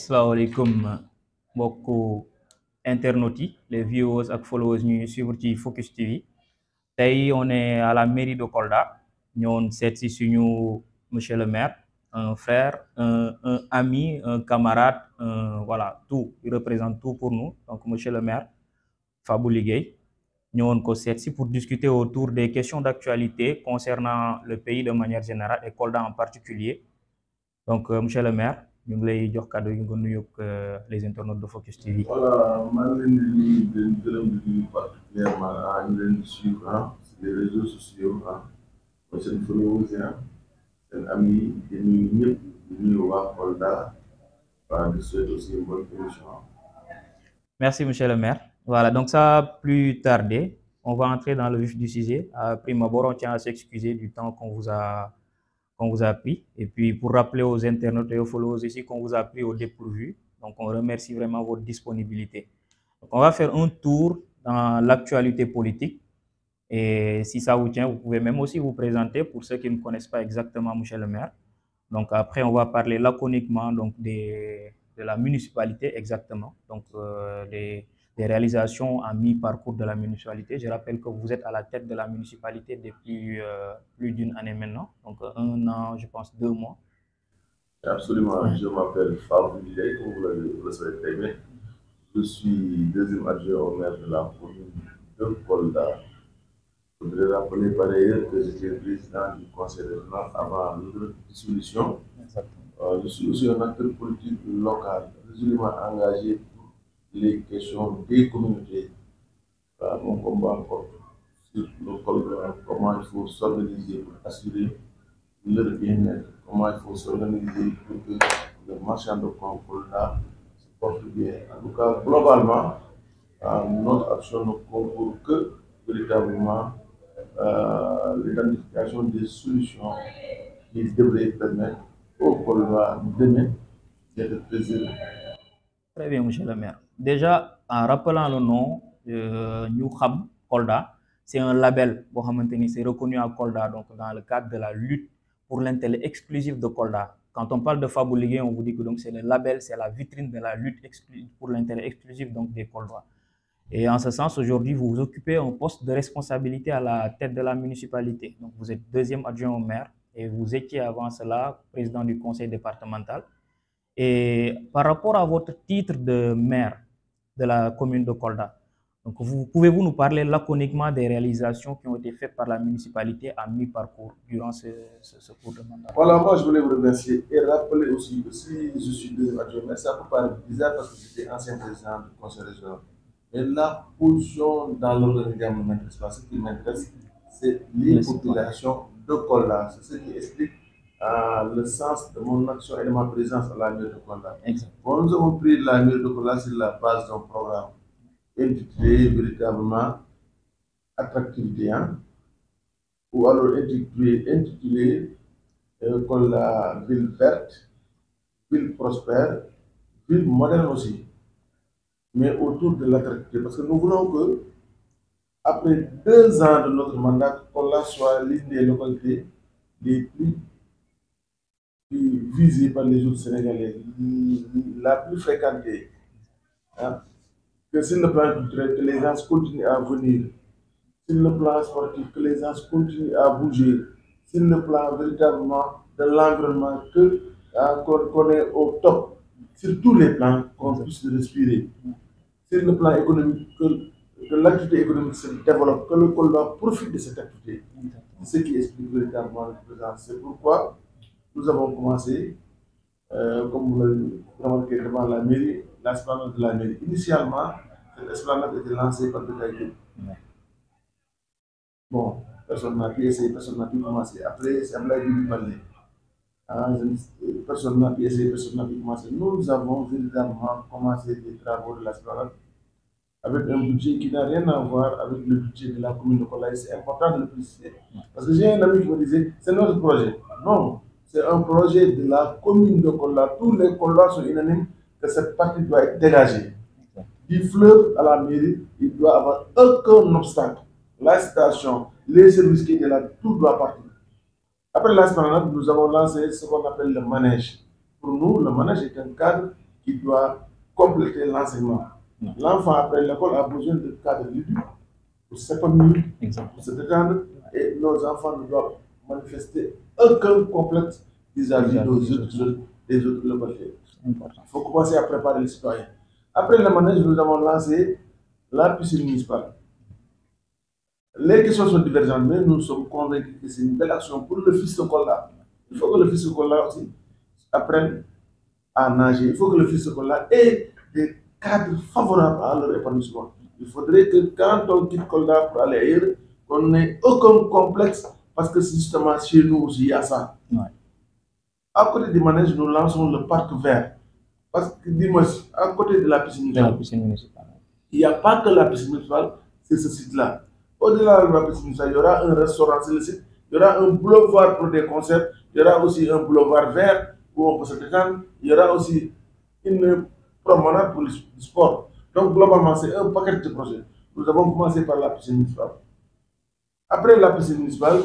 asalaamaaleykum mbokku internautes yi les viewers ak followers ñuy suivre ci Focus TV tey on est à la mairie de Kolda ñëwoon seet si suñu monsieur le maire un frère un ami un camarade voilà tout il représente tout pour nous donc monsieur le maire Fabou Ligueye ñëwoon ko seet si pour discuter autour des questions d'actualité concernant le pays de manière générale et Kolda en particulier donc monsieur le maire ñu ngi lay jox kàddu yi nga nuyu les internautes de Focus TV. Voilà, maa ngi leen di nuyu di leen gërëm di nuyu particulièrement ñu leen di suivre sur les réseaux sociaux mooy seen followers seen amis di nuyu ñëpp di nuyu waa Kolda di souhaiter aussi une bonne émission. Merci monsieur le maire. Voilà, donc sans plus tarder, on va entrer dans le vif du sujet. À prime abord, on tient à s'excuser du temps qu'on vous a pris. Et puis, pour rappeler aux internautes et aux followers ici qu'on vous a pris au dépourvu. Donc, on remercie vraiment votre disponibilité. Donc, on va faire un tour dans l'actualité politique. Et si ça vous tient, vous pouvez même aussi vous présenter pour ceux qui ne connaissent pas exactement monsieur le maire. Donc, après, on va parler laconiquement donc, de la municipalité exactement. Donc, des réalisations à mi-parcours de la municipalité. Je rappelle que vous êtes à la tête de la municipalité depuis plus d'une année maintenant, donc 1 an, je pense 2 mois. Absolument, je m'appelle Fabou Ligueye, comme vous le savez très bien. Je suis deuxième adjoint au maire de la commune de Kolda. Je voudrais rappeler par ailleurs que j'étais président du conseil régional avant notre dissolution. Je suis aussi un acteur politique local, résolument engagé pour les questions des communautés. Mon combat porte sur le Kolda, comment il faut s'organiser pour assurer leur bien-être, comment il faut s'organiser pour que le marchand de Kolda se porte bien. En tout cas, globalement, notre action ne concourt que véritablement l'identification des solutions qui devraient permettre au Kolda demain d'être préservé. Très bien, monsieur le maire. Déjà, en rappelant le nom, Ñu Xam Kolda, c'est un label, c'est reconnu à Kolda donc dans le cadre de la lutte pour l'intérêt exclusif de Kolda. Quand on parle de Fabou Ligueye, on vous dit que c'est le label, c'est la vitrine de la lutte pour l'intérêt exclusif donc des Koldois. Et en ce sens, aujourd'hui, vous occupez un poste de responsabilité à la tête de la municipalité. Donc, vous êtes deuxième adjoint au maire et vous étiez avant cela président du conseil départemental. Et par rapport à votre titre de maire de la commune de Kolda, donc pouvez-vous nous parler laconiquement des réalisations qui ont été faites par la municipalité à mi-parcours durant ce cours de mandat? Voilà, moi je voulais vous remercier et rappeler aussi que si je suis deuxième adjoint au maire, ça peut paraître bizarre parce que j'étais ancien président du conseil régional. Mais la position dans l'organigramme ne m'intéresse pas. Ce qui m'intéresse, c'est les populations de Kolda. C'est ce qui explique le sens de mon action et de ma présence à la mairie de Kolda. Bon, nous avons pris la mairie de Kolda sur la base d'un programme intitulé véritablement attractivité, ou alors intitulé Kolda ville verte, ville prospère, ville moderne aussi, mais autour de l'attractivité. Parce que nous voulons que, après 2 ans de notre mandat, Kolda soit l'une des localités les plus visée par les autres Sénégalais, la plus fréquentée. Que sur le plan culturel, que les gens continuent à venir. Sur le plan sportif, que les gens continuent à bouger. Sur le plan véritablement de l'environnement, qu'on est au top. Sur tous les plans, qu'on puisse respirer. Sur le plan économique, que l'activité économique se développe, que le Kolda profite de cette activité. C'est ce qui explique véritablement le présent. C'est pourquoi nous avons commencé, comme vous l'avez remarqué devant la mairie, l'esplanade de la mairie. Initialement, cette esplanade était lancée par Bécaye. Bon, personne n'a pu essayer, personne n'a pu commencer. Après, c'est Ablaye qui parlait. Personne n'a pu essayer, personne n'a pu commencer. Nous avons véritablement commencé les travaux de l'esplanade avec un budget qui n'a rien à voir avec le budget de la commune de Kolda. C'est important de le préciser. Parce que j'ai un ami qui me disait, c'est notre projet. Non. C'est un projet de la commune de Kolda. Tous les Koldois sont unanimes que cette partie doit être dégagée. Du fleuve à la mairie, il doit avoir aucun obstacle. La station, les services qui étaient là, tout doit partir. Après l'esplanade, nous avons lancé ce qu'on appelle le manège. Pour nous, le manège est un cadre qui doit compléter l'enseignement. L'enfant, après l'école, a besoin de cadre ludique pour s'épanouir, pour se détendre, et nos enfants ne doivent manifester aucun complexe vis-à-vis des autres localités. Il faut commencer à préparer les citoyens. Après le manège, nous avons lancé la piscine municipale. Les questions sont divergentes, mais nous sommes convaincus que c'est une belle action pour le fils de Kolda. Il faut que le fils de Kolda aussi apprenne à nager. Il faut que le fils de Kolda ait des cadres favorables à leur épanouissement. Il faudrait que quand on quitte Kolda pour aller ailleurs, qu'on n'ait aucun complexe, parce que c'est justement chez nous aussi, il y a ça. Ouais. À côté du manège, nous lançons le parc vert. Parce que, dis-moi, à côté de la piscine municipale, il n'y a pas que la piscine municipale, c'est ce site-là. Au-delà de la piscine municipale, il y aura un restaurant sur le site, il y aura un boulevard pour des concerts, il y aura aussi un boulevard vert où on peut se détendre, il y aura aussi une promenade pour le sport. Donc, globalement, c'est un paquet de projets. Nous avons commencé par la piscine municipale. Après la piscine municipale,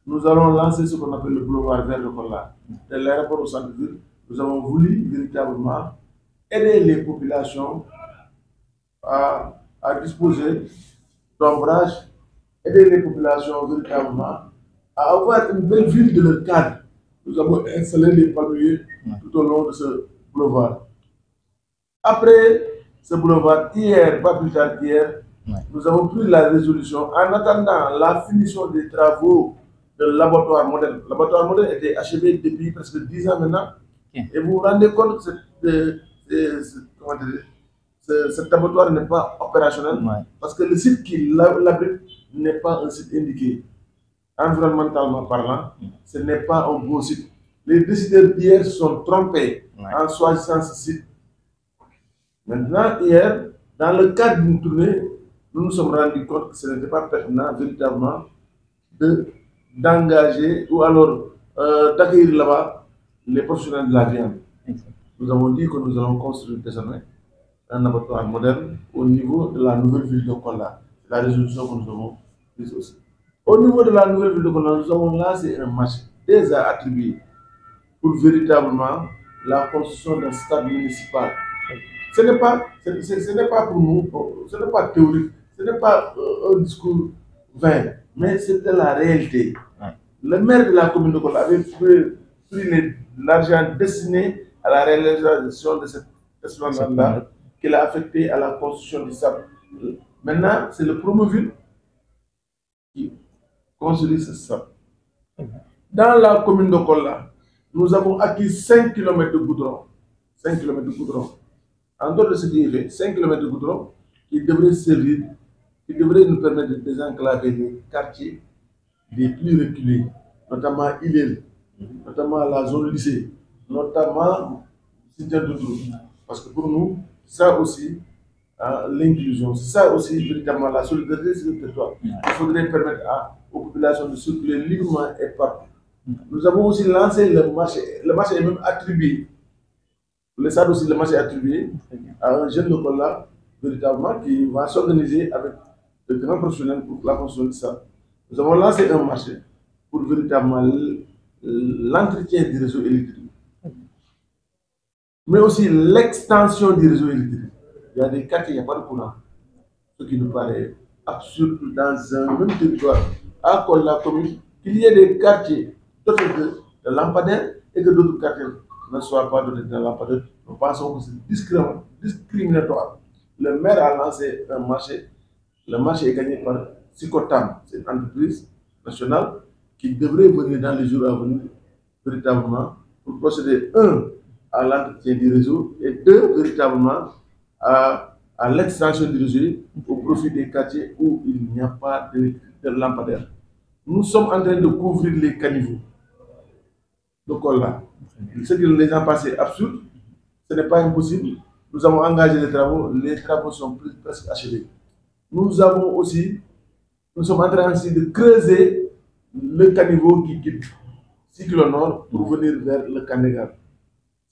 nous allons lancer ce qu'on appelle le boulevard vert de Kolda. De l'aéroport au centre-ville, nous avons voulu véritablement aider les populations à disposer d'ombrage, aider les populations véritablement à avoir une belle vue de leur cadre. Nous avons installé des palmiers tout au long de ce boulevard. Après ce boulevard, hier, pas plus tard qu'hier, nous avons pris la résolution en attendant la finition des travaux de l'abattoir modèle. L'abattoir modèle était achevé depuis presque 10 ans maintenant. Et vous vous rendez compte que cet abattoir n'est pas opérationnel parce que le site qui l'abrite n'est pas un site indiqué. Environnementalement parlant, ce n'est pas un beau site. Les décideurs d'hier sont trompés en choisissant ce site. Maintenant, hier, dans le cadre d'une tournée, nous nous sommes rendus compte que ce n'était pas pertinent véritablement d'engager ou alors d'accueillir là-bas les professionnels de la viande. Nous avons dit que nous allons construire désormais un abattoir moderne au niveau de la nouvelle ville de Kolda. C'est la résolution que nous avons prise aussi. Au niveau de la nouvelle ville de Kolda, nous avons lancé un marché déjà attribué pour véritablement la construction d'un stade municipal. Ce n'est pas pour nous, ce n'est pas théorique, ce n'est pas un discours vain, mais c'était la réalité. Le maire de la commune de Kolda avait pris l'argent destiné à la réalisation de cette esplanade-là qu'il a affecté à la construction du stade. Maintenant, c'est le Promoville qui construit ce stade. Dans la commune de Kolda, nous avons acquis 5 km de goudron. 5 km de goudron. En dehors de ce qui est fait, 5 km de goudron qui devraient servir, qui devraient nous permettre de désenclaver les quartiers les plus reculés, notamment Ilel, notamment la zone lycée, notamment Sinthiou. Parce que pour nous, ça aussi, l'inclusion, ça aussi véritablement la solidarité sur le territoire. Il faudrait permettre aux populations de circuler librement et partout. Nous avons aussi lancé le marché est même attribué. Le SAD aussi, le marché est attribué à un jeune de Kolda, véritablement, qui va s'organiser avec de grands professionnels pour la construction de ça. Nous avons lancé un marché pour véritablement l'entretien du réseau électrique, mais aussi l'extension du réseau électrique. Il y a des quartiers, il n'y a pas de courant. Ce qui nous paraît absurde dans un même territoire, à Kolda commune, qu'il y ait des quartiers dotés de lampadaires et que d'autres quartiers ne soient pas dotés de lampadaires. Nous pensons que c'est discriminatoire. Le maire a lancé un marché. Le marché est gagné par Sicotam, c'est une entreprise nationale qui devrait venir dans les jours à venir véritablement pour procéder, à l'entretien du réseau et véritablement à l'extension du réseau au profit des quartiers où il n'y a pas de lampadaires. Nous sommes en train de couvrir les caniveaux de Kolda. Ce que les gens pensent est absurde, ce n'est pas impossible. Nous avons engagé les travaux sont presque achevés. Nous sommes en train aussi de creuser le caniveau qui quitte Cyclo Nord pour venir vers le Kandégar.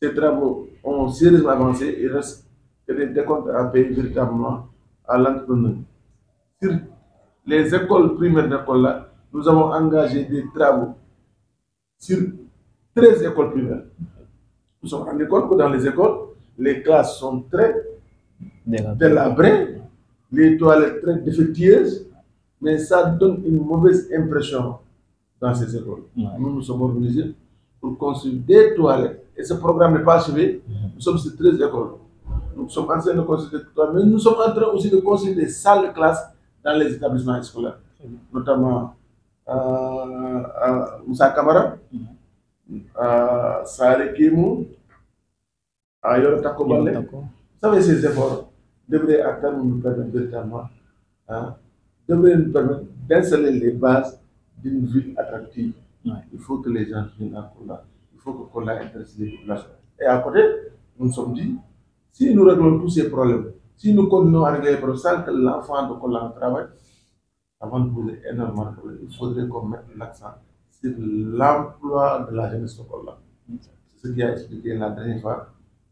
Ces travaux ont sérieusement avancé, il reste que des décomptes à payer véritablement à l'entrepreneur. Sur les écoles primaires d'école, nous avons engagé des travaux sur 13 écoles primaires. Nous sommes rendus compte que dans les écoles, les classes sont très Délabré. délabrées, les toilettes très défectueuses, mais ça donne une mauvaise impression dans ces écoles. Ouais. Nous nous sommes organisés pour construire des toilettes. Et ce programme n'est pas achevé. Nous sommes sur 13 écoles. Nous sommes en train de construire des toilettes, mais nous sommes en train aussi de construire des salles de classe dans les établissements scolaires, notamment à Moussa Kamara, à Sare Kémou, à Yorota Kobale. Vous savez, ces efforts devraient à terme nous permettre véritablement, devraient nous permettre d'installer les bases d'une ville attractive. Ouais. Il faut que les gens viennent à Kola. Il faut que Kola intéresse les populations. Et à côté, nous nous sommes dit, si nous réglons tous ces problèmes, si nous continuons à régler les problèmes sans que l'enfant de Kola travaille, avant de poser énormément de problèmes, il faudrait qu'on mette l'accent sur l'emploi de la jeunesse de Kola. C'est ce qui a expliqué la dernière fois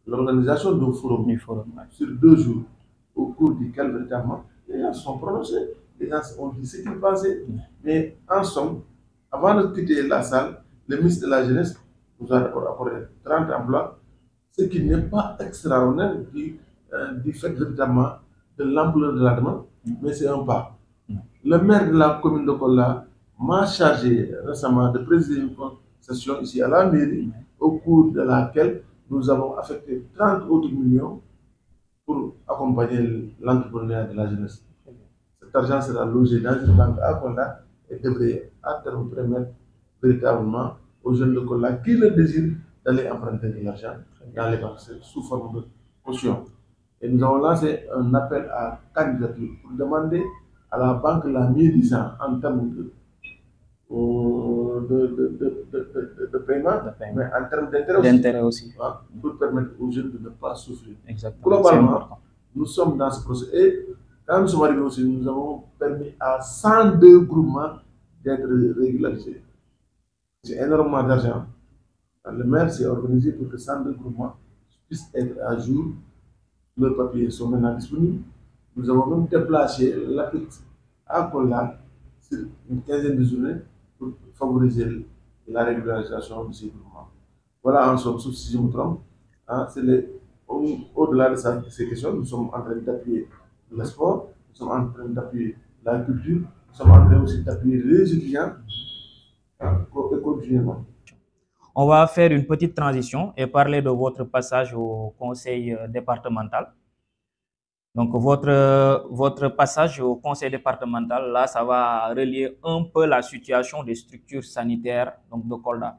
l'organisation d'un forum sur 2 jours, au cours duquel véritablement les gens se sont prononcés, les gens ont dit ce qu'ils pensaient. Mais en somme, avant de quitter la salle, le ministre de la Jeunesse nous a accordé 30 emplois, ce qui n'est pas extraordinaire du fait véritablement de l'ampleur de la demande, mais c'est un pas. Le maire de la commune de Kola m'a chargé récemment de présider une session ici à la mairie, au cours de laquelle nous avons affecté 30 autres millions pour accompagner l'entrepreneuriat de la jeunesse. Cet argent sera logé dans une banque à Kola et devrait à terme permettre véritablement aux jeunes de Kola qui le désirent d'aller emprunter de l'argent dans les banques sous forme de caution. Et nous avons lancé un appel à candidature pour demander à la banque la mieux-disant en termes de paiement, mais en termes d'intérêt aussi, pour permettre aux jeunes de ne pas souffrir. Exactement. Globalement, nous sommes dans ce processus. Et quand nous sommes arrivés aussi, nous avons permis à 102 groupements d'être régularisés. C'est énormément d'argent. Le maire s'est organisé pour que 102 groupements puissent être à jour. Leurs papiers sont maintenant disponibles. Nous avons même déplacé l'APIX à Kola sur une quinzaine de journées pour favoriser la régularisation de ces groupements. Voilà en somme, sauf si je me trompe. Au-delà de ces questions, nous sommes en train d'appuyer le sport, nous sommes en train d'appuyer la culture, nous sommes en train aussi d'appuyer les étudiants continuellement. On va faire une petite transition et parler de votre passage au conseil départemental. Donc, votre passage au conseil départemental, là, ça va relier un peu la situation des structures sanitaires donc, de Kolda.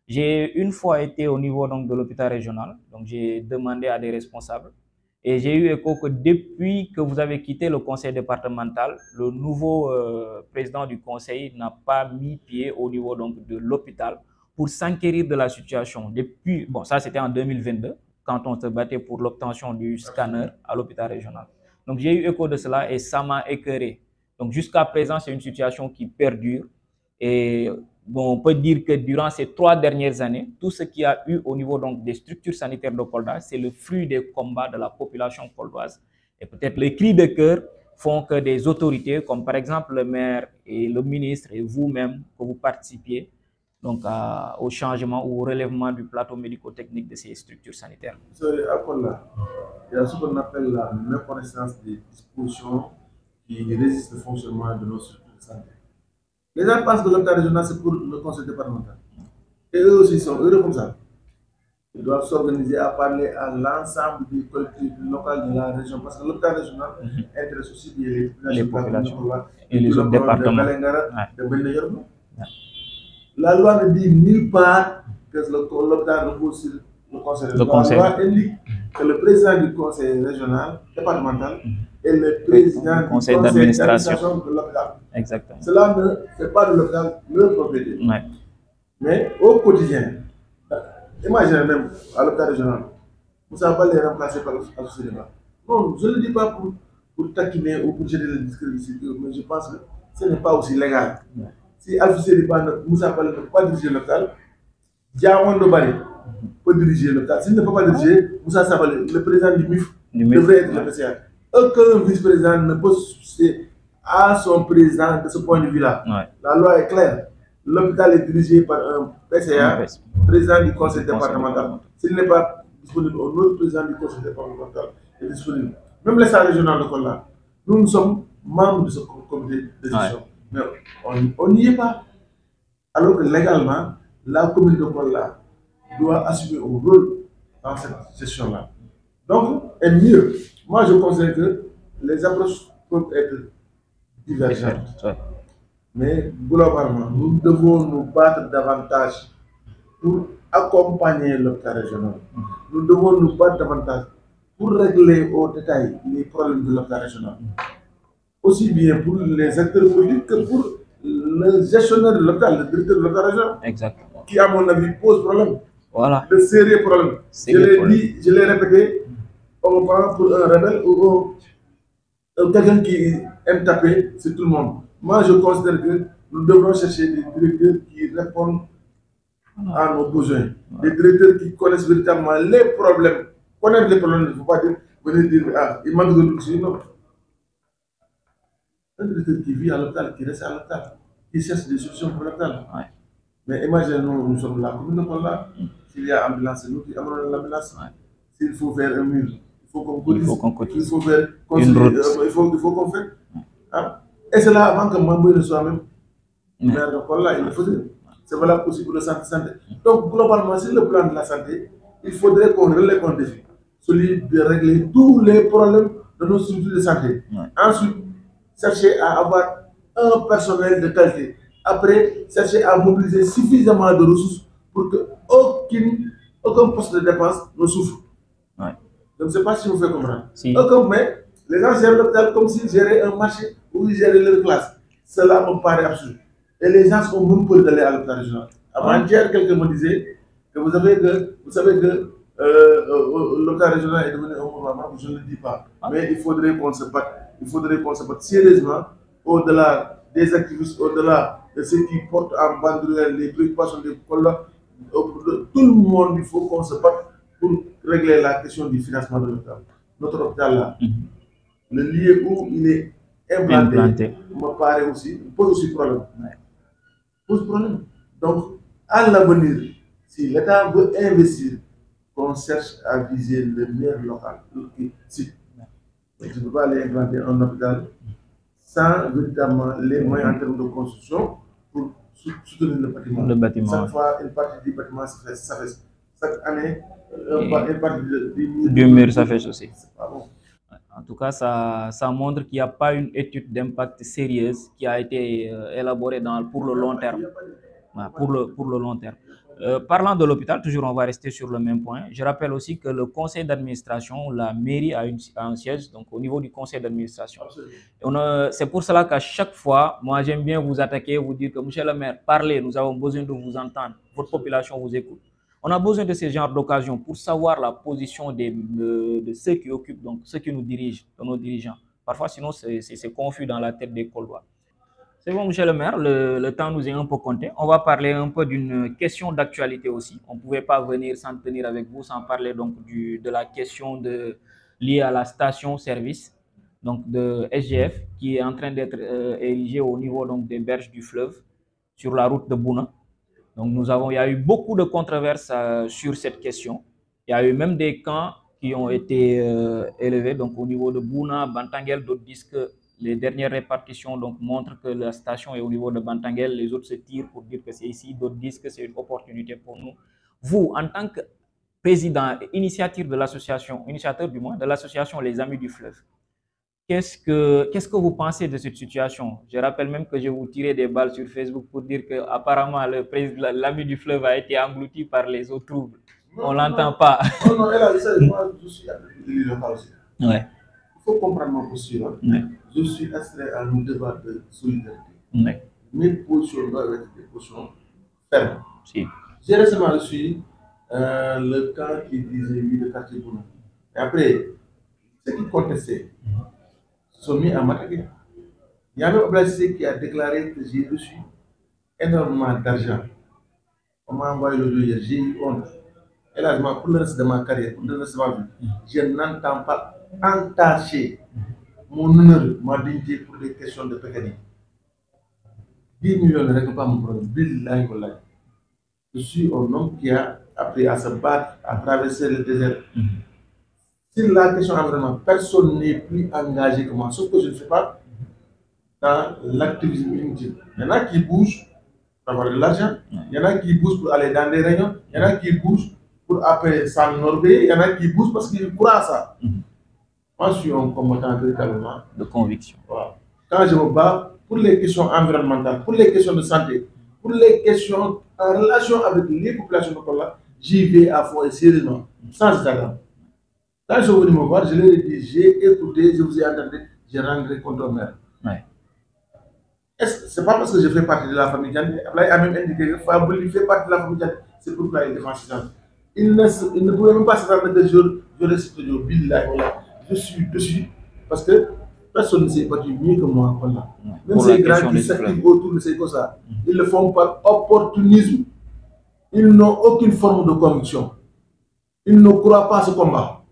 J'ai une fois été au niveau donc, de l'hôpital régional, donc j'ai demandé à des responsables et j'ai eu écho que depuis que vous avez quitté le conseil départemental, le nouveau président du conseil n'a pas mis pied au niveau donc, de l'hôpital pour s'enquérir de la situation. Depuis, bon, ça c'était en 2022. Quand on se battait pour l'obtention du scanner à l'hôpital régional. Donc, j'ai eu écho de cela et ça m'a écœuré. Donc, jusqu'à présent, c'est une situation qui perdure. Et bon, on peut dire que durant ces 3 dernières années, tout ce qu'il y a eu au niveau donc, des structures sanitaires de Kolda, c'est le fruit des combats de la population koldoise. Et peut-être les cris de cœur font que des autorités, comme par exemple le maire et le ministre et vous-même, que vous participiez, donc au changement ou au relèvement du plateau médico-technique de ces structures sanitaires. Vous savez, à Kola, il y a ce qu'on appelle la méconnaissance des dispositions qui résistent au fonctionnement de nos structures de santé. Les gens pensent que l'hôpital régional, c'est pour le conseil départemental. Et eux aussi sont heureux comme ça. Ils doivent s'organiser à parler à l'ensemble des collectivités locales de la région, parce que l'hôpital régional intéresse aussi les populations et les autres départements. La loi ne dit nulle part que l'hôpital repose sur le conseil régional. La loi indique que le président du conseil régional, départemental, est le président du conseil d'administration de l'hôpital. Exactement. Cela ne fait pas de l'hôpital leur propriété. Ouais. Mais au quotidien, imaginez même à l'hôpital régional, vous ne savez pas les remplacer par l'officier de débat. Non, je ne le dis pas pour taquiner ou pour jeter le discrédit, mais je pense que ce n'est pas aussi légal. Ouais. Si Alpha Débat ne peut pas diriger l'hôpital, Diamondo Bari peut diriger l'hôpital. S'il ne peut pas diriger, Moussa Sabali, le président du MIF, devrait être le PCA. Aucun vice-président ne peut succéder à son président de ce point de vue-là. Ouais. La loi est claire. L'hôpital est dirigé par un PCA, président du conseil départemental. S'il n'est pas disponible, un autre président du conseil départemental est disponible. Même l'État régional de Kolda, nous sommes membres de ce comité de gestion. Ouais. Mais on n'y est pas. Alors que légalement, la commune de Kolda doit assumer un rôle dans cette gestion-là. Donc, et mieux, moi je considère que les approches peuvent être divergentes. Ouais. Mais globalement, nous devons nous battre davantage pour accompagner l'hôpital régional. Nous devons nous battre davantage pour régler au détail les problèmes de l'hôpital régional. Aussi bien pour les acteurs politiques que pour le gestionnaire de l'hôpital, le directeur de l'hôpital régional. Exactement. Qui, à mon avis, pose problème. Voilà. De sérieux problèmes. Je l'ai dit, je l'ai répété, on prend pour un rebelle ou quelqu'un qui aime taper sur tout le monde. Moi, je considère que nous devrons chercher des directeurs qui répondent à nos besoins. Des directeurs qui connaissent véritablement les problèmes. Connaître les problèmes, il ne faut pas dire, venir dire, ah, il manque de l'outil. Non. Un directeur qui vit à l'hôpital, qui reste à l'hôpital, qui cherche des solutions pour l'hôpital. Ouais. Mais imaginez-nous, nous sommes là, comme nous sommes là, s'il y a ambulance, c'est nous qui amenons l'ambulance. Ouais. S'il faut faire un mur, il faut qu'on cotise, il faut faire une route. Il faut qu'on fasse. Hein? Et c'est là avant que Mamboy ne soit même maire de Kolda, il le faisait. C'est valable aussi pour le santé. Donc, globalement, sur le plan de la santé, il faudrait qu'on relève un défi, celui de régler tous les problèmes de nos structures de santé. Ouais. Ensuite, chercher à avoir un personnel de qualité. Après, chercher à mobiliser suffisamment de ressources pour que aucun poste de dépense ne souffre. Ouais. Je ne sais pas si vous faites comprendre. Si. Mais les gens gèrent l'hôpital comme s'ils géraient un marché ou ils géraient leur classe. Cela me paraît absurde. Et les gens ont même peur d'aller à l'hôpital régional. Avant-hier, quelqu'un me disait que vous savez que l'hôpital régional est devenu un mouvement. Je ne le dis pas. Mais il faudrait qu'on se batte. Il faudrait qu'on se batte sérieusement au-delà des activistes, au-delà de ceux qui portent en banderole les préoccupations des Kolda. Tout le monde, il faut qu'on se batte pour régler la question du financement de l'hôpital. Notre hôpital là, le lieu où il est implanté. Me paraît aussi, pose aussi problème. Ouais. Pose problème. Donc, à l'avenir, si l'État veut investir, qu'on cherche à viser le meilleur local. Si. Je ne peux pas aller implanter un hôpital sans véritablement les moyens en termes de construction pour soutenir le bâtiment. Chaque fois, une partie du bâtiment s'affaisse. Chaque année, une partie du mur s'affaisse aussi. C'est pas bon. En tout cas, ça montre qu'il n'y a pas une étude d'impact sérieuse qui a été élaborée pour le long terme. Pour le long terme. Parlant de l'hôpital, toujours on va rester sur le même point. Je rappelle aussi que le conseil d'administration, la mairie a un siège, donc au niveau du conseil d'administration. C'est pour cela qu'à chaque fois, moi j'aime bien vous attaquer, vous dire que monsieur le maire, parlez, nous avons besoin de vous entendre, votre population vous écoute. On a besoin de ce genre d'occasion pour savoir la position de ceux qui occupent, donc ceux qui nous dirigent, de nos dirigeants. Parfois, sinon, c'est confus dans la tête des Koldois. C'est bon, monsieur le maire, le temps nous est un peu compté. On va parler un peu d'une question d'actualité aussi. On ne pouvait pas venir s'en tenir avec vous sans parler donc de la question liée à la station-service donc de SGF qui est en train d'être érigée au niveau donc, des berges du fleuve sur la route de Bouna. Donc il y a eu beaucoup de controverses sur cette question. Il y a eu même des camps qui ont été élevés donc au niveau de Bouna, Bantangel, d'autres disent que les dernières répartitions donc, montrent que la station est au niveau de Bantangel, les autres se tirent pour dire que c'est ici, d'autres disent que c'est une opportunité pour nous. Vous, en tant que président et initiateur de l'association Les Amis du Fleuve, qu'est-ce que vous pensez de cette situation? Je rappelle même que je vous tirais des balles sur Facebook pour dire qu'apparemment l'Ami du Fleuve a été englouti par les eaux troubles. On ne l'entend pas. Non, moi je suis agriculteur local aussi. Ouais. Il faut comprendre ma posture. Ouais. Je suis astreint à un débat de solidarité. Ouais. Mes positions doivent être des positions fermes. Si. J'ai récemment reçu le camp qui disait oui, le quartier Bouna. Et après, ceux qui contestaient sont mis à m'attaquer. Il y a même un blessé qui a déclaré que j'ai reçu énormément d'argent. On m'a envoyé le jeu, j'ai eu honte. Et là, pour le reste de ma carrière, pour le reste de ma vie, je n'entends pas entacher mon honneur, ma dignité pour des questions de pécadille. 10 millions ne règlent pas mon problème. Je suis un homme qui a appris à se battre, à traverser le désert. Sur la question environnementale, personne n'est plus engagé que moi, sauf que je ne fais pas dans l'activisme inutile. Il y en a qui bougent pour avoir de l'argent, il y en a qui bougent pour aller dans des réunions, il y en a qui bougent pour après s'enorgueillir, il y en a qui bougent parce qu'ils croient à ça. Moi, je suis un combattant véritablement de conviction. Voilà. Quand je me bats pour les questions environnementales, pour les questions de santé, pour les questions en relation avec les populations de Kolda, j'y vais à fond et sérieusement, sans état d'âme. Quand je suis venu me voir, je leur ai dit, j'ai écouté, je vous ai entendu, je rendrai compte au maire. C'est pas parce que je fais partie de la famille Diané. Il a même indiqué que Fabouli fait partie de la famille Diané. C'est pourquoi il défend ses gens. Il ne pouvait même pas s'attendre que je reste au Billah. Je suis dessus parce que personne ne s'est battu mieux que moi. Voilà. Même ces grands qui s'activent autour de ces causes-là, ils le font par opportunisme. Ils n'ont aucune forme de conviction. Ils ne croient pas à ce combat.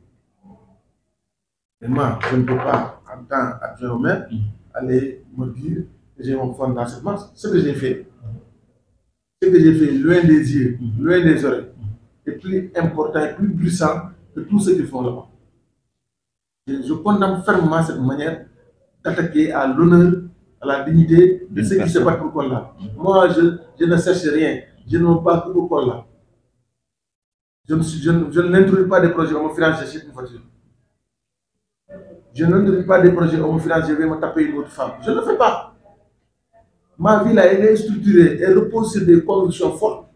Et moi, je ne peux pas, en tant qu'adjoint au maire, aller me dire que j'ai mon fond dans cette marche. Ce que j'ai fait, loin des yeux, loin des oreilles, est plus important et plus puissant que tout ce qu'ils font là-bas. Je condamne fermement cette manière d'attaquer à l'honneur, à la dignité de ceux qui se battent pour Kolda. Moi, je ne cherche rien. Je ne me bats que pour Kolda. Je n'introduis pas des projets, on me finance, j'achète une voiture. Je n'introduis pas des projets, on me finance, je vais me taper une autre femme. Je ne le fais pas. Ma vie là, elle est structurée, elle repose sur des convictions fortes.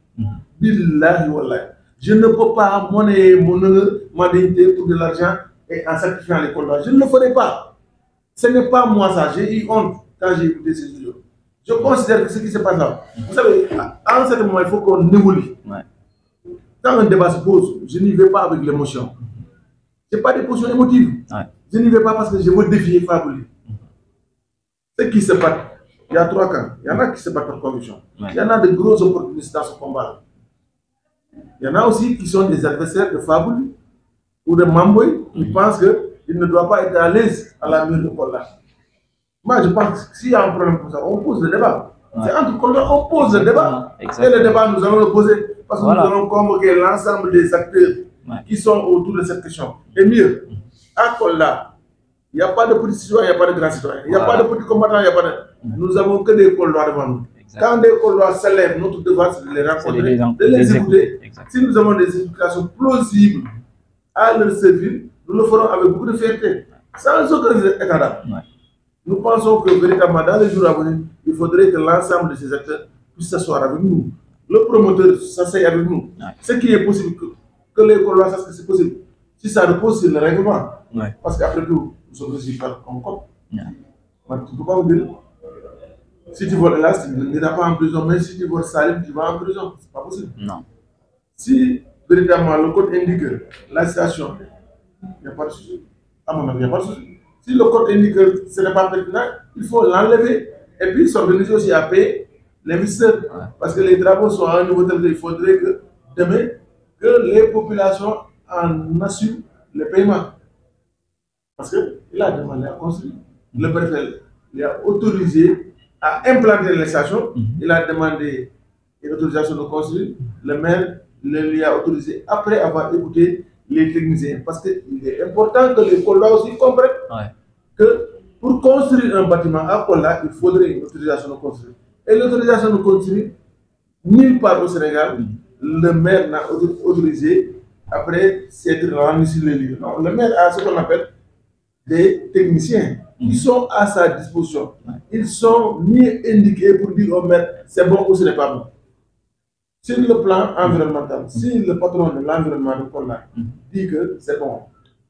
Billahi wallahi. Je ne peux pas monnayer mon honneur, ma dignité pour de l'argent et en sacrifiant les Kolda. Je ne le ferai pas. Ce n'est pas moi ça. J'ai eu honte quand j'ai écouté ces vidéos. Je considère que ce qui se passe là, vous savez, à un certain moment, il faut qu'on évolue. Quand un débat se pose, je n'y vais pas avec l'émotion. Ce n'est pas des positions émotives. Je n'y vais pas parce que je veux défier Fabouli. Ceux qui se battent, il y a 3 camps. Il y en a qui se battent par conviction. Il y en a de gros opportunistes dans ce combat. Il y en a aussi qui sont des adversaires de Fabouli ou de Mamboy qui pensent qu'il ne doit pas être à l'aise à la mur de Kolda. Moi, je pense que s'il y a un problème comme ça, on pose le débat. C'est entre Kolda, on pose le débat. Et le débat, nous allons le poser parce que nous allons convoquer l'ensemble des acteurs qui sont autour de cette question. Et mieux, à Kolda, il n'y a pas de petits citoyens, il n'y a pas de grands citoyens. Il n'y a pas de petits combattants, il n'y a pas de... Nous avons que des Koldois devant nous. Quand des Koldois s'élèvent, notre devoir, c'est de les rencontrer, de les écouter. Si nous avons des explications plausibles à leur servir, nous le ferons avec beaucoup de fierté, sans aucun état d'âme. Nous pensons que véritablement, dans les jours à venir, il faudrait que l'ensemble de ces acteurs puissent s'asseoir avec nous. Le promoteur s'asseye avec nous. Ce qui est possible, que les Koldois sachent que c'est possible. Si ça repose sur le règlement, parce qu'après tout, nous sommes réunis par un code. Tu ne peux pas me dire, si tu voles là, tu n'iras pas en prison, mais si tu voles Salim, tu vas en prison. Ce n'est pas possible. Non. Si véritablement le code indique la situation, il n'y a pas de souci. À mon avis, il n'y a pas de souci. Si le code indique que ce n'est pas pertinent, il faut l'enlever et puis s'organiser aussi à payer les ministères. Parce que les travaux sont à un niveau tel qu'il faudrait que demain, que les populations en assument le paiement. Parce qu'il a demandé à construire. Le préfet lui a autorisé à implanter les stations. Il a demandé une autorisation de construire. Le maire lui a autorisé après avoir écouté les techniciens. Parce qu'il est important que les Kolda aussi comprennent que pour construire un bâtiment à Kolda, il faudrait une autorisation de construire. Et l'autorisation de construire, nulle part au Sénégal, le maire n'a autorisé après s'être rendu sur les lieux. Non, le maire a ce qu'on appelle des techniciens qui sont à sa disposition. Ils sont mieux indiqués pour dire au maire c'est bon ou ce n'est pas bon. Sur le plan environnemental, si le patron de l'environnement de Kolda dit que c'est bon,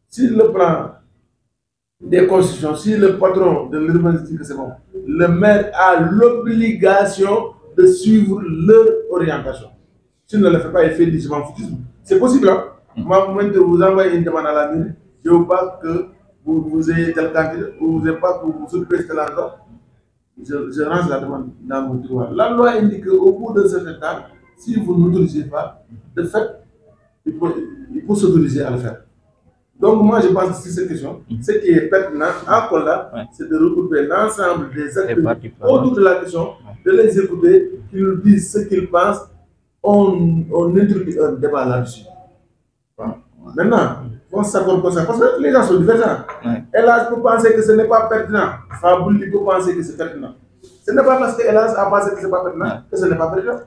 si le plan des constitutions, si le patron de l'urbanisme dit que c'est bon, le maire a l'obligation de suivre leur orientation. S'il ne le fait pas, il fait du foutisme. C'est possible, hein? Moi, vous envoyez une demande à la mairie, je ne veux pas que vous ayez tel candidat, ou vous n'avez pas que vous occupez tel endroit. Je range la demande dans mon tiroir. La loi indique qu'au bout d'un certain temps, si vous n'autorisez pas, de fait, il faut s'autoriser à le faire. Donc moi, je pense que sur cette question, ce qui est pertinent à Kolda, c'est de regrouper l'ensemble des acteurs autour de la question, de les écouter, qu'ils nous disent ce qu'ils pensent, on introduit un débat là-dessus. Voilà. Maintenant, on s'accorde comme ça, parce que les gens sont divergents. Elas peut penser que ce n'est pas pertinent. Fabouli peut penser que c'est pertinent. Ce n'est pas parce que Elas a pensé que ce n'est pas pertinent que ce n'est pas pertinent.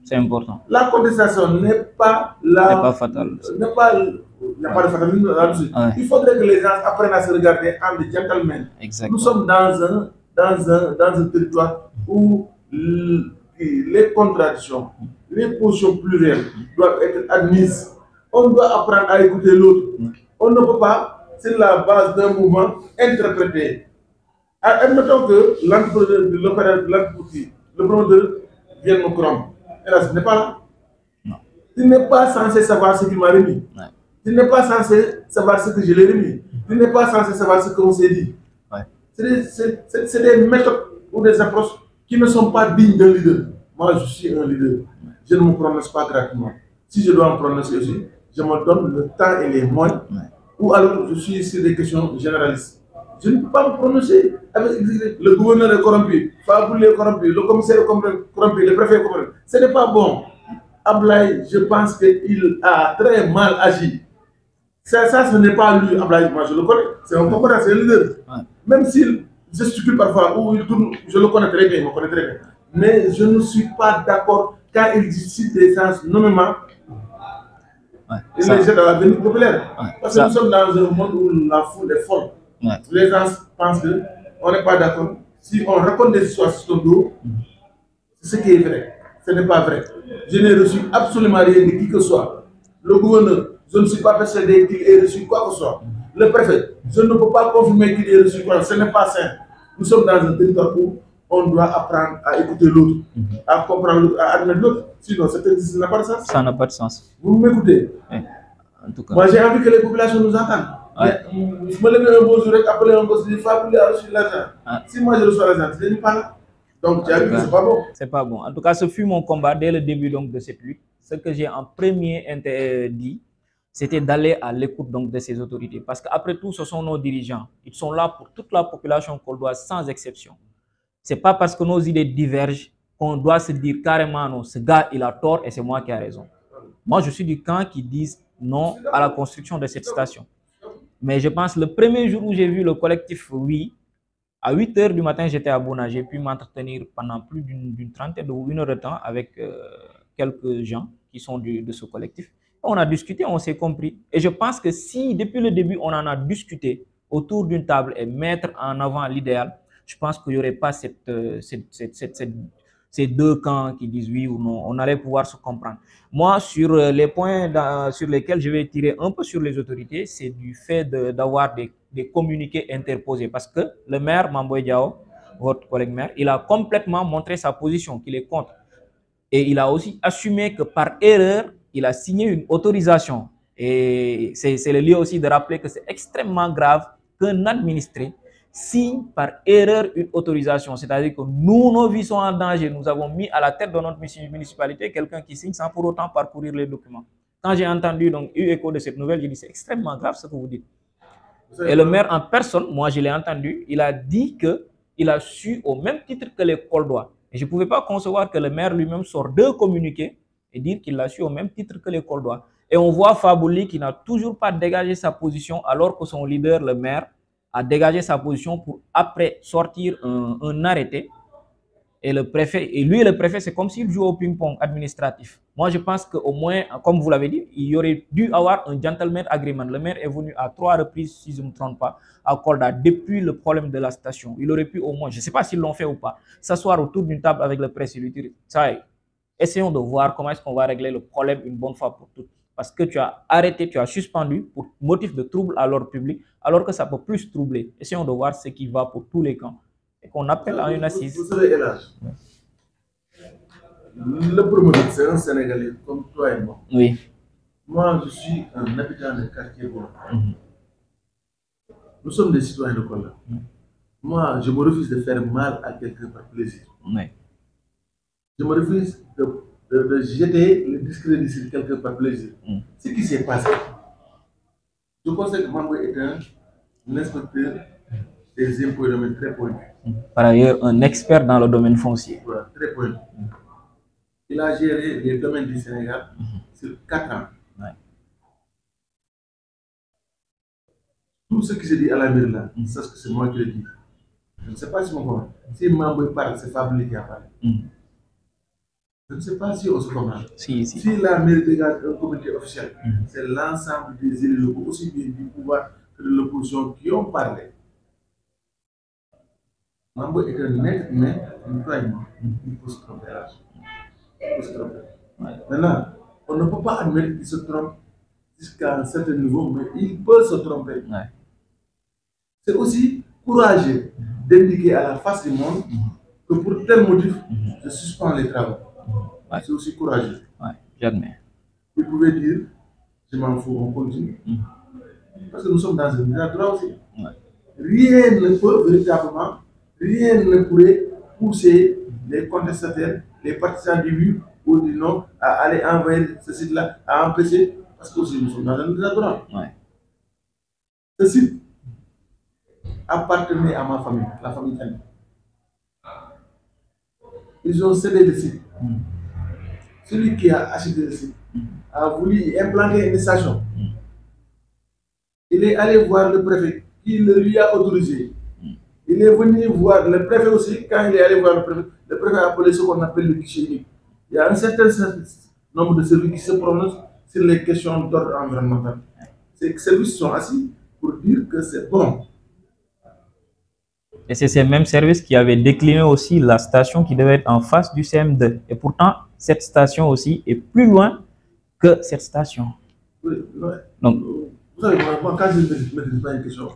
C'est important. La contestation n'est pas là. N'est pas fatale. Il n'y a pas de fatalisme là-dessus. Il faudrait que les gens apprennent à se regarder en des gentlemen. Exactement. Nous sommes dans un territoire où les contradictions, les positions plurielles doivent être admises. On doit apprendre à écouter l'autre. On ne peut pas, sur la base d'un mouvement, interpréter. Admettons que l'entrepreneur, le promoteur vient me corrompre. Et là, ce n'est pas là. Non. Tu n'es pas censé savoir ce qu'il m'a remis. Ouais. Tu n'es pas censé savoir ce que je l'ai remis. Tu n'es pas censé savoir ce qu'on s'est dit. Ouais. C'est des méthodes ou des approches qui ne sont pas dignes d'un leader. Moi, je suis un leader. Je ne me prononce pas gratuitement. Si je dois me prononcer aussi, je me donne le temps et les moyens. Ouais. Ou alors, je suis sur des questions généralistes. Je ne peux pas me prononcer avec le gouverneur est corrompu, Fabouli est corrompu, le commissaire est corrompu, le préfet est corrompu. Ce n'est pas bon. Ablaye, je pense qu'il a très mal agi. Ça, ce n'est pas lui, Ablaye, moi je le connais. C'est un combattant, c'est un leader. Ouais. Même s'il gesticule parfois, ou il tourne, je le connais très bien, il me connaît très bien. Mais je ne suis pas d'accord quand il cite des gens nommément. Ouais, il les jette dans la vénite populaire. Ouais, parce que nous sommes dans un monde où la foule est folle. Ouais. Les gens pensent qu'on n'est pas d'accord. Si on raconte des histoires sur ton dos, c'est ce qui est vrai. Ce n'est pas vrai. Je n'ai reçu absolument rien de qui que ce soit. Le gouverneur, je ne suis pas persuadé qu'il ait reçu quoi que ce soit. Le préfet, je ne peux pas confirmer qu'il ait reçu quoi que ce soit. Ce n'est pas sain. Nous sommes dans un territoire où on doit apprendre à écouter l'autre, à comprendre l'autre, à admettre l'autre. Sinon, ça n'a pas de sens. Ça n'a pas de sens. Vous m'écoutez? En tout cas. Moi, j'ai envie que les populations nous entendent. Ouais. Je me lève un beau jour et appeler un gosse, Fabouli a reçu l'argent. Si moi je reçois l'argent, ce n'est pas là. Donc, tu as vu que ce n'est pas bon. C'est pas bon. En tout cas, ce fut mon combat dès le début donc, de cette lutte. Ce que j'ai en premier dit, c'était d'aller à l'écoute de ces autorités. Parce qu'après tout, ce sont nos dirigeants. Ils sont là pour toute la population qu'on doit sans exception. Ce n'est pas parce que nos idées divergent qu'on doit se dire carrément non, ce gars il a tort et c'est moi qui ai raison. Moi, je suis du camp qui dit non à la construction de cette station. Mais je pense que le premier jour où j'ai vu le collectif Oui, à 8 h du matin, j'étais à Bouna. J'ai pu m'entretenir pendant plus d'une trentaine ou une heure de temps avec quelques gens qui sont de ce collectif. On a discuté, on s'est compris. Et je pense que si, depuis le début, on en a discuté autour d'une table et mettre en avant l'idéal, je pense qu'il n'y aurait pas ces deux camps qui disent oui ou non. On allait pouvoir se comprendre. Moi, sur les points sur lesquels je vais tirer un peu sur les autorités, c'est du fait d'avoir des communiqués interposés. Parce que le maire, Mamboy Diao, votre collègue maire, il a complètement montré sa position, qu'il est contre. Et il a aussi assumé que par erreur, il a signé une autorisation. Et c'est le lieu aussi de rappeler que c'est extrêmement grave qu'un administré signe par erreur une autorisation. C'est-à-dire que nous, nos vies sont en danger. Nous avons mis à la tête de notre municipalité quelqu'un qui signe sans pour autant parcourir les documents. Quand j'ai entendu, donc, eu écho de cette nouvelle, j'ai dit c'est extrêmement grave ce que vous dites. Et le maire en personne, moi je l'ai entendu, il a dit qu'il a su au même titre que les Coldois. Et je ne pouvais pas concevoir que le maire lui-même sorte deux communiqués et dire qu'il l'a su au même titre que les Coldois. Et on voit Fabouli qui n'a toujours pas dégagé sa position alors que son leader, le maire, a dégagé sa position pour après sortir un arrêté. Et le préfet, et lui, le préfet, c'est comme s'il jouait au ping-pong administratif. Moi, je pense qu'au moins, comme vous l'avez dit, il y aurait dû avoir un gentleman agreement. Le maire est venu à 3 reprises, si je ne me trompe pas, à Kolda, depuis le problème de la station. Il aurait pu au moins, je ne sais pas s'ils l'ont fait ou pas, s'asseoir autour d'une table avec le préfet et lui dire, ça y est, essayons de voir comment est-ce qu'on va régler le problème une bonne fois pour toutes. Parce que tu as arrêté, tu as suspendu pour motif de trouble à l'ordre public, alors que ça peut plus troubler. Essayons de voir ce qui va pour tous les camps. Et qu'on appelle à une assise. Vous savez, Elage, le promoteur, c'est un Sénégalais comme toi et moi. Oui. Moi, je suis un habitant de quartier Bouna. Nous sommes des citoyens de Kolda. Moi, je me refuse de faire mal à quelqu'un par plaisir. Oui. Je me refuse de jeter le discrédit sur quelqu'un par plaisir. Ce qui s'est passé, je constate que Mambo est un inspecteur des impôts et domaines très pointu. Par ailleurs, un expert dans le domaine foncier. Voilà, très pointu. il a géré les domaines du Sénégal sur 4 ans. Ouais. Tout ce qui se dit à la mairie là, c'est ce que c'est moi qui le dis. Je ne sais pas si mon comment. Si Mamboy parle, c'est Fabulé qui a parlé. Je ne sais pas si on se comprend. Si la mairie dégage un comité officiel, c'est l'ensemble des élus locaux, aussi bien du pouvoir que de l'opposition, qui ont parlé. Mamboy est un être humain, il peut se tromper. Maintenant, on ne peut pas admettre qu'il se trompe jusqu'à un certain niveau, mais il peut se tromper. Ouais. C'est aussi courageux d'indiquer à la face du monde que pour tel motif, je suspends les travaux. Ouais. C'est aussi courageux. Ouais, j'admets. Vous pouvez dire, je m'en fous, on continue. Parce que nous sommes dans un état droit aussi. Ouais. Rien ne peut véritablement, rien ne pourrait pousser les contestataires, les partisans du oui ou du non à aller envahir ce site-là, à empêcher, parce que aussi nous sommes dans un état droit. Ouais. Ce site appartenait à ma famille, la famille Tani. Ils ont cédé le site. Celui qui a acheté le site a voulu implanter une station. Il est allé voir le préfet qui le lui a autorisé. Il est venu voir le préfet aussi. Quand il est allé voir le préfet a appelé ce qu'on appelle le guichet unique. Il y a un certain nombre de services qui se prononcent sur les questions d'ordre environnemental. Ces services sont assis pour dire que c'est bon. Et c'est ces mêmes services qui avaient décliné aussi la station qui devait être en face du CM2. Et pourtant, cette station aussi est plus loin que cette station. Oui, oui. Donc, vous savez, moi, quand je ne maîtrise pas une question,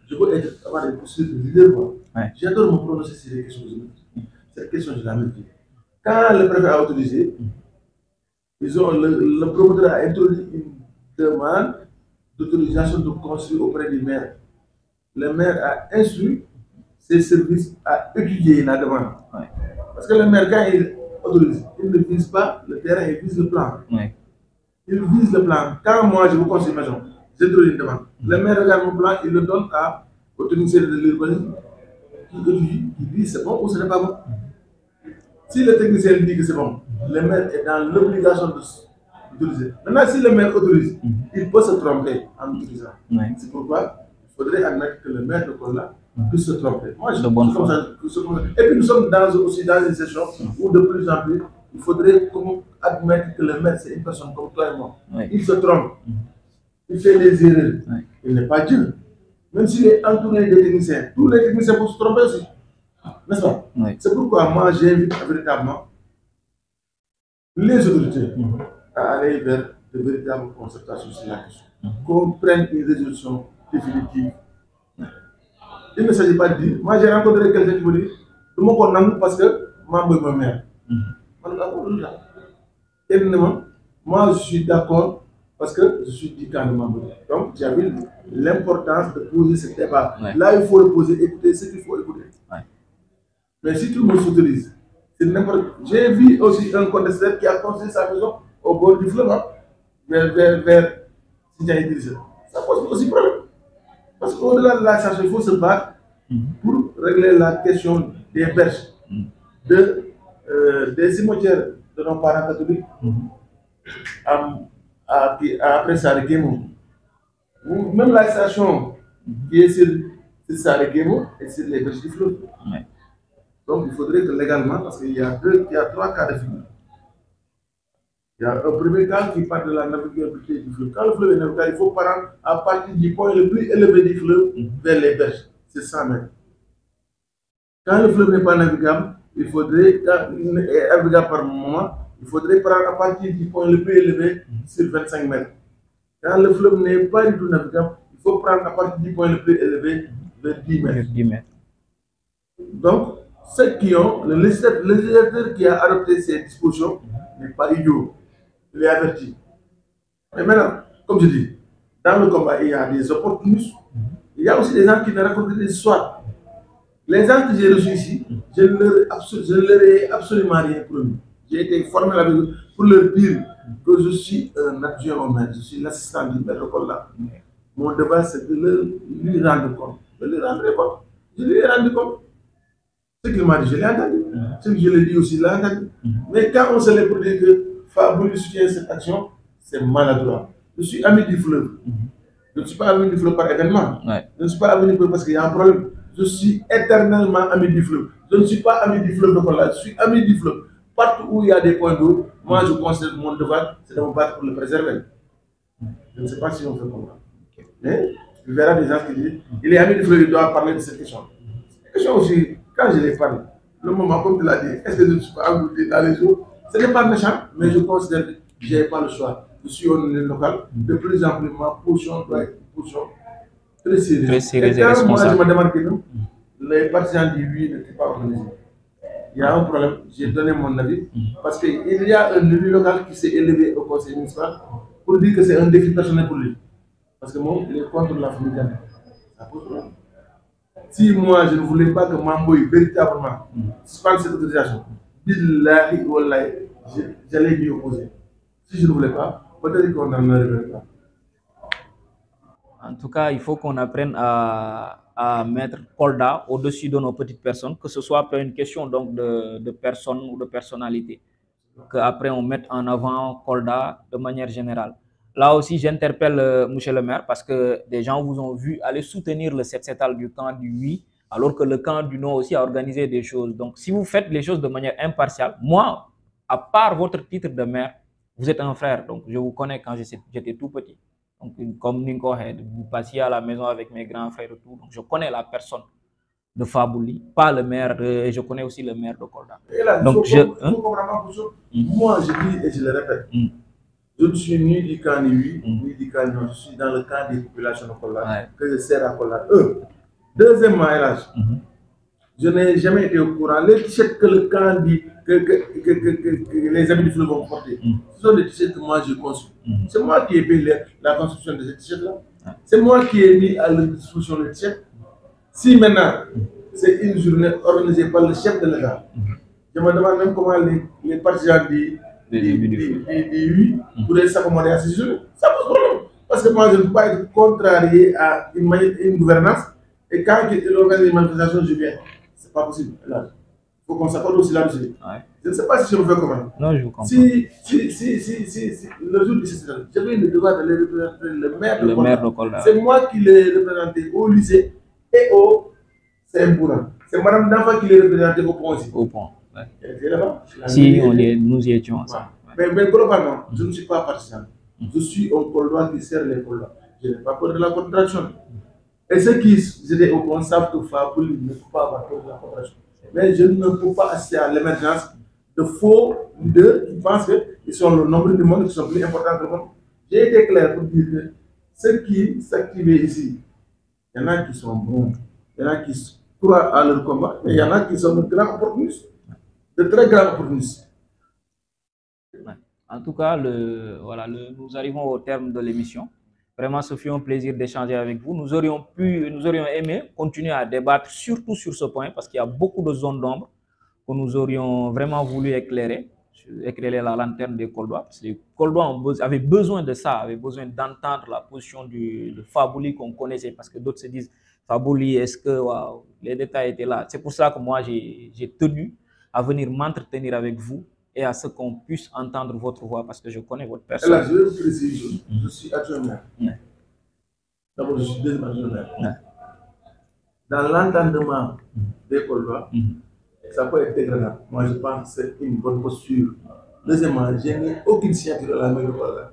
je peux avoir des possibilités de leader. Ouais. J'adore me prononcer sur les questions que je maîtrise. Cette question, je la maîtrise. Quand le préfet a autorisé, le promoteur a introduit une demande d'autorisation de construire auprès du maire. Le maire a instruit ses services à étudier la demande. Ouais. Parce que le maire, quand il autorise, il ne vise pas le terrain, il vise le plan. Ouais. Il vise le plan. Quand moi, je vous construis une maison, j'introduis une demande. Le maire regarde mon plan, il le donne au technicien de l'urbanisme qui étudie, qui dit c'est bon ou ce n'est pas bon. Si le technicien dit que c'est bon, le maire est dans l'obligation d'autoriser. Maintenant, si le maire autorise, il peut se tromper en autorisant. Ouais. C'est pourquoi il faudrait admettre que le maire de Kola puisse se tromper. Moi, je pense comme ça. Et puis nous sommes aussi dans une session où de plus en plus, il faudrait admettre que le maire, c'est une personne comme toi et moi. Ouais. Il se trompe. Il fait des erreurs. Ouais. Il n'est pas Dieu. Même s'il est entouré des techniciens, tous les techniciens peuvent se tromper aussi. N'est-ce pas? Ouais. C'est pourquoi moi, j'invite véritablement les autorités à aller vers de véritables concertations sur la question. Qu'on prenne une résolution définitive. Il ne s'agit pas de dire, moi j'ai rencontré quelqu'un qui me dit, tout le monde condamne parce que moi, je suis ma mère. Moi, je suis d'accord parce que je suis du camp de Mambo. Donc, j'ai vu l'importance de poser ce débat. Ouais. Là, il faut le poser, écouter ce qu'il faut écouter. Ouais. Mais si tout le monde s'autorise, c'est n'importe quoi. J'ai vu aussi un contestant qui a construit sa maison au bord du fleuve, vers Sintia Idrissa. Ça pose aussi problème. Parce qu'au-delà de la station, il faut se battre pour régler la question des berges, des cimetières de nos parents catholiques, après Sarekemo. Même la station qui est sur Sarekemo et sur les berges du fleuve. Donc il faudrait que légalement, parce qu'il y a 3 cas de figure. Il y a un premier cas qui parle de la navigabilité du fleuve. Quand le fleuve est navigable, il faut partir à partir du point le plus élevé du fleuve vers les berges. C'est 100 mètres. Quand le fleuve n'est pas navigable, il faudrait, navigable par moment, il faudrait prendre à partir du point le plus élevé sur 25 mètres. Quand le fleuve n'est pas du tout navigable, il faut prendre à partir du point le plus élevé vers 10 mètres. Donc, ceux qui ont, le législateur qui a adopté ces dispositions n'est pas idiot. Il est averti. Mais maintenant, comme je dis, dans le combat, il y a des opportunistes, il y a aussi des gens qui ne racontent des histoires. Les gens que j'ai reçus ici, je ne leur ai absolument rien promis. J'ai été formé avec eux pour leur dire que je suis un adjoint au maire, je suis l'assistant du maire de Kola. Mon devoir, c'est de lui rendre compte. Je lui rendrai compte. Je lui ai rendu compte. Ce qu'il m'a dit, je l'ai entendu. Ce que je l'ai dit aussi, je l'ai entendu. Mais quand on se lève pour dire que Fabouli soutient cette action, c'est maladroit. Je suis ami du fleuve. Je ne suis pas ami du fleuve par événement. Ouais. Je ne suis pas ami du fleuve parce qu'il y a un problème. Je suis éternellement ami du fleuve. Je ne suis pas ami du fleuve de Kolda. Je suis ami du fleuve. Partout où il y a des points d'eau, moi je considère que mon devoir, c'est de me battre pour le préserver. Je ne sais pas si on fait comprendre. Mais tu verras des gens qui disent il est ami du fleuve, il doit parler de cette question. Cette question aussi, quand je les parle, le moment comme tu l'as dit, est-ce que je ne suis pas englouti dans les eaux? Ce n'est pas méchant, mais je considère que je n'ai pas le choix. Je suis au niveau local, de plus en plus ma position doit être une position très sérieuse. Très sérieuse et quand moi je responsable. me demande que non, les partisans disent oui, ne sont pas organisés. Il y a un problème, j'ai donné mon avis, parce qu'il y a un élu local qui s'est élevé au conseil municipal pour dire que c'est un défi personnel pour lui. Parce que moi, il est contre la famille Gandhi. Ça pose problème. Si moi je ne voulais pas que Mamboy véritablement suspende cette autorisation, billahi wallahi, j'allais m'y opposer. Si je ne voulais pas, peut-être qu'on n'en arriverait pas. En tout cas, il faut qu'on apprenne à mettre Kolda au-dessus de nos petites personnes, que ce soit pas une question donc de personne ou de personnalité. Qu'après on mette en avant Kolda de manière générale. Là aussi, j'interpelle monsieur le maire parce que des gens vous ont vu aller soutenir le 7-7 du camp du oui, alors que le camp du non aussi a organisé des choses. Donc, si vous faites les choses de manière impartiale, moi, à part votre titre de maire, vous êtes un frère. Donc, je vous connais quand j'étais tout petit. Donc, comme Ninko Head, vous passiez à la maison avec mes grands frères et tout. Donc, je connais la personne de Fabouli, pas le maire, et je connais aussi le maire de Kolda. Et là, donc, moi, je dis et je le répète, je ne suis ni du camp ni oui, ni du camp non, je suis dans le camp des populations de Kolda, que je sers à Kolda. Deuxièmement, je n'ai jamais été au courant. Les t-shirts que le camp dit, que les amis du fleuve vont porter, ce sont des t-shirts que moi j'ai conçus. C'est moi qui ai payé la construction de ces t-shirts-là. C'est moi qui ai mis à la disposition le t-shirt. Si maintenant, c'est une journée organisée par le chef de l'État, je me demande même comment les partisans disent oui pourraient s'accommoder à ces journées. Ça pose problème. Parce que moi, je ne peux pas être contrarié à une gouvernance et quand il organise une manifestation, je viens. Ce n'est pas possible. Il faut qu'on s'accorde aussi là-dessus. Je ne sais pas si je me fais comprendre. Non, je vous comprends. Si le jour du 7, j'avais le devoir d'aller représenter le maire de Kolda. C'est moi qui l'ai représenté au lycée et au Saint-Bouran. C'est Madame Dafa qui l'ai représenté au pont aussi. Au pont, ouais. Elle était là-bas. Si, nous y étions ensemble. Ouais. Mais globalement, je ne suis pas partisan. Je suis un Koldois qui sert les Koldois. Je n'ai pas peur de la contradiction. Et ceux qui étaient au pont savent que Fabouli ne peut pas avoir peur de la contradiction. Mais je ne peux pas assister à l'émergence de faux leaders qui pensent qu'ils sont le nombre du monde, qui sont plus importants que le monde. J'ai été clair pour dire que ceux qui s'activent ici, il y en a qui sont bons, il y en a qui croient à leur combat, mais il y en a qui sont de grands opportunistes, de très grands opportunistes. En tout cas, nous arrivons au terme de l'émission. Vraiment, ce fut un plaisir d'échanger avec vous. Nous aurions aimé continuer à débattre, surtout sur ce point, parce qu'il y a beaucoup de zones d'ombre que nous aurions vraiment voulu éclairer la lanterne des Koldois. Parce que les Koldois avaient besoin de ça, avaient besoin d'entendre la position de Fabouli qu'on connaissait, parce que d'autres se disent, Fabouli, est-ce que les détails étaient là? C'est pour ça que moi, j'ai tenu à venir m'entretenir avec vous et à ce qu'on puisse entendre votre voix, parce que je connais votre personne. Là, je vais vous préciser, je suis adjoint maire. D'abord, je suis deuxième adjoint maire. Dans l'entendement des Koldois, ça peut être dégradant. Moi, je pense que c'est une bonne posture. Deuxièmement, je n'ai aucune signature à la mairie de Kolda.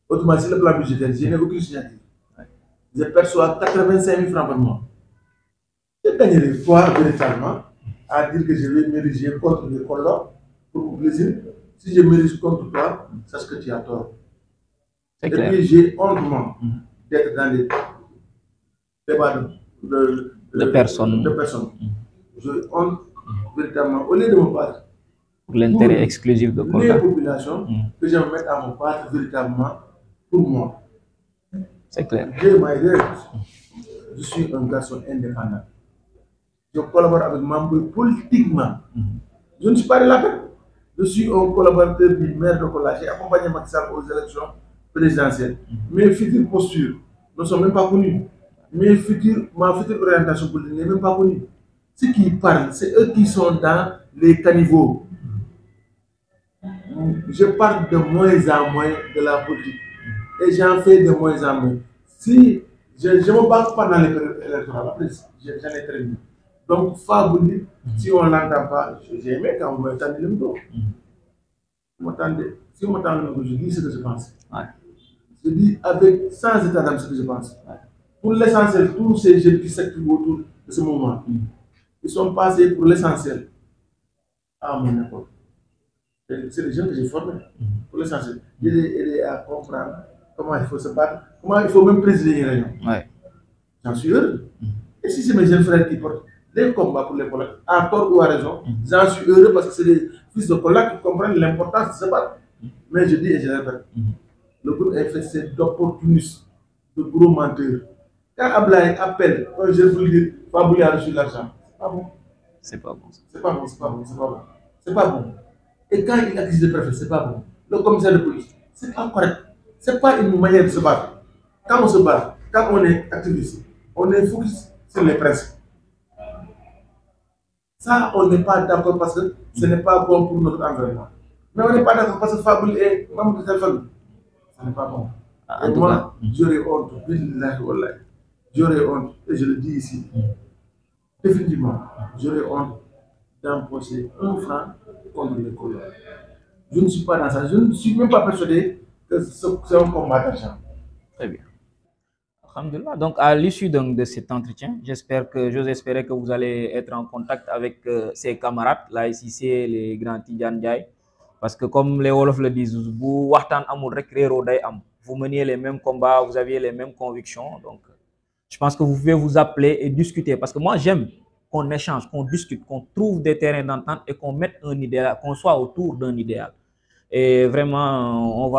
Autrement, sur le plan budgétaire, je n'ai aucune signature. Je perçois 85 000 francs par mois. Je gagnerai quoi véritablement à dire que je vais m'ériger contre les Koldois pour mon plaisir? Si je m'érige contre toi, sache que tu as tort. Et puis j'ai honte d'être dans les débats de personnes. J'ai honte véritablement, au lieu de me battre pour l'intérêt exclusif de Kolda, les populations, que je me mette à me battre véritablement pour moi. C'est clair. Je suis un garçon indépendant. Je collabore avec Mamboy politiquement. Je ne suis pas de la peine. Je suis un collaborateur du maire de Kolda. J'ai accompagné Macky Sall aux élections présidentielles. Mes futures postures ne sont même pas connues. Ma future orientation politique n'est même pas connue. ceux qui parlent, c'est eux qui sont dans les caniveaux. Je parle de moins en moins de la politique et j'en fais de moins en moins. Si je me bats pendant les périodes électorales, après j'en ai très bien. Donc, Fabouli, si on ne l'entend pas, j'ai aimé quand vous m'entendez le micro. Si vous m'entendez le micro, je dis ce que je pense. Ouais. Je dis avec sans état d'âme ce que je pense. Ouais. Pour l'essentiel, tous ces jeunes qui s'activent autour de ce mouvement, ils sont passés pour l'essentiel à mon époque. C'est les jeunes que j'ai formés, pour l'essentiel. Aider à comprendre comment il faut se battre, comment il faut même présider une réunion. Ouais. J'en suis heureux. Et si c'est mes jeunes frères qui portent des combats pour les Polacks, à tort ou à raison, j'en suis heureux parce que c'est des fils de Polacks qui comprennent l'importance de se battre. Mais je dis et je répète, le groupe est fait d'opportunistes, de gros menteurs. Quand Ablaye appelle, quand je veux dire, Fabouli a reçu l'argent, c'est pas bon. C'est pas bon. C'est pas bon, c'est pas bon, c'est pas bon. C'est pas bon. Et quand il accuse le préfet, c'est pas bon. Le commissaire de police, c'est pas correct. C'est pas une manière de se battre. Quand on se bat, quand on est activiste, on est focus sur les principes. Ça, on n'est pas d'accord parce que ce n'est pas bon pour notre environnement. Mais on n'est pas d'accord parce que Fabouli est membre de cette famille. Ce n'est pas bon. Et moi, j'aurais honte, j'aurais honte, et je le dis ici, définitivement, j'aurais honte d'empocher un franc contre les colons. Je ne suis pas dans ça, je ne suis même pas persuadé que c'est un combat d'argent. Très bien. Alhamdulillah. Donc, à l'issue de cet entretien, j'ose espérer que vous allez être en contact avec ces camarades, là ici, c'est les grands Tidjane Ndiaye. Parce que comme les Wolofs le disent, vous meniez les mêmes combats, vous aviez les mêmes convictions. Donc, je pense que vous pouvez vous appeler et discuter. Parce que moi, j'aime qu'on échange, qu'on discute, qu'on trouve des terrains d'entente et qu'on mette un idéal, qu'on soit autour d'un idéal. Et vraiment, on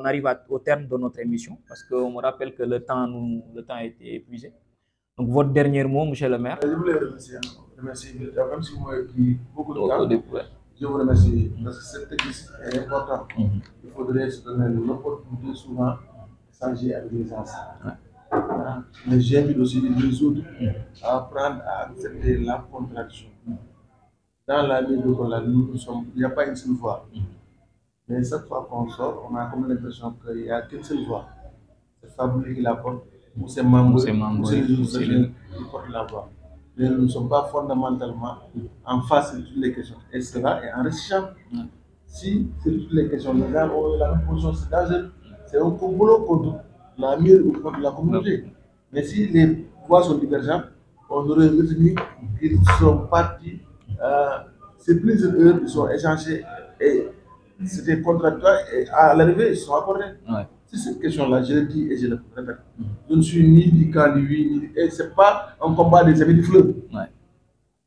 arrive au terme de notre émission parce qu'on me rappelle que le temps a été épuisé. Donc, votre dernier mot, monsieur le maire. Je voulais remercier, même si vous m'avez pris beaucoup de temps. Je vous remercie parce que cette technique est importante. Il faudrait se donner l'opportunité souvent d'échanger avec les gens. Mais j'invite aussi les autres à apprendre à accepter la contradiction. Dans la vie de Kola, il n'y a pas une seule voix. Mais chaque fois qu'on sort, on a comme l'impression qu'il n'y a qu'une seule voix. C'est Fabouli qui la porte, ou c'est Mambo, ou c'est les autres qui portent la voix. Mais nous ne sommes pas fondamentalement en face de toutes les questions. Et cela est enrichissant. Si c'est toutes les questions, les gens ont la même position, c'est dangereux. C'est un complot contre la mire ou contre la communauté. Mais si les voix sont divergentes, on aurait retenu qu'ils sont partis. C'est plus d'heures, ils sont échangés et c'était contradictoire et à l'arrivée, ils sont accordés. Ouais. C'est cette question-là, je le dis et je le répète. Je ne suis ni du camp du oui, et ce n'est pas un combat des amis du fleuve. Ouais.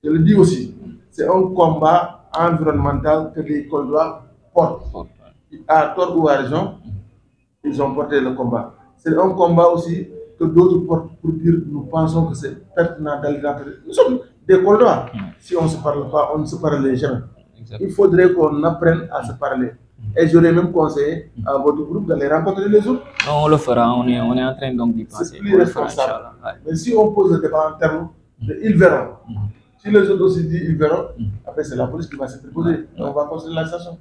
Je le dis aussi, c'est un combat environnemental que les Coldois portent. À tort ou à raison, ils ont porté le combat. C'est un combat aussi que d'autres portent pour dire nous pensons que c'est pertinent d'aller dans le. Nous sommes des Coldois. Si on ne se parle pas, on ne se parle jamais. Exactement. Il faudrait qu'on apprenne à se parler. Et j'aurais même conseillé à votre groupe d'aller rencontrer les autres. Non, on le fera, on est en train donc d'y penser. C'est plus responsable. Mais si on pose le débat en termes de ils verront, si les autres aussi disent ils verront, après c'est la police qui va se préposer. On va construire la station.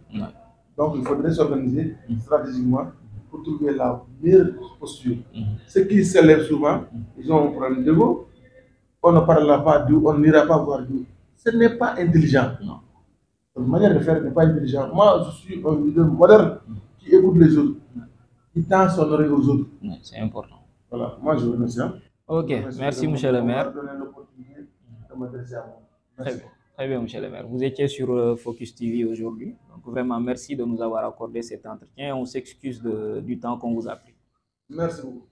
Donc il faudrait s'organiser stratégiquement pour trouver la meilleure posture. Ceux qui s'élèvent souvent, ils ont un problème d'ego. On ne parlera pas d'eux, on n'ira pas voir d'eux. Ce n'est pas intelligent. Non. Notre manière de faire n'est pas intelligente. Moi, je suis un leader moderne qui écoute les autres, qui tend son oreille aux autres. C'est important. Voilà, moi je vous remercie. Ok, merci monsieur le maire. Très bien. Très bien, monsieur le maire. Vous étiez sur Focus TV aujourd'hui. Donc vraiment, merci de nous avoir accordé cet entretien. On s'excuse du temps qu'on vous a pris. Merci beaucoup.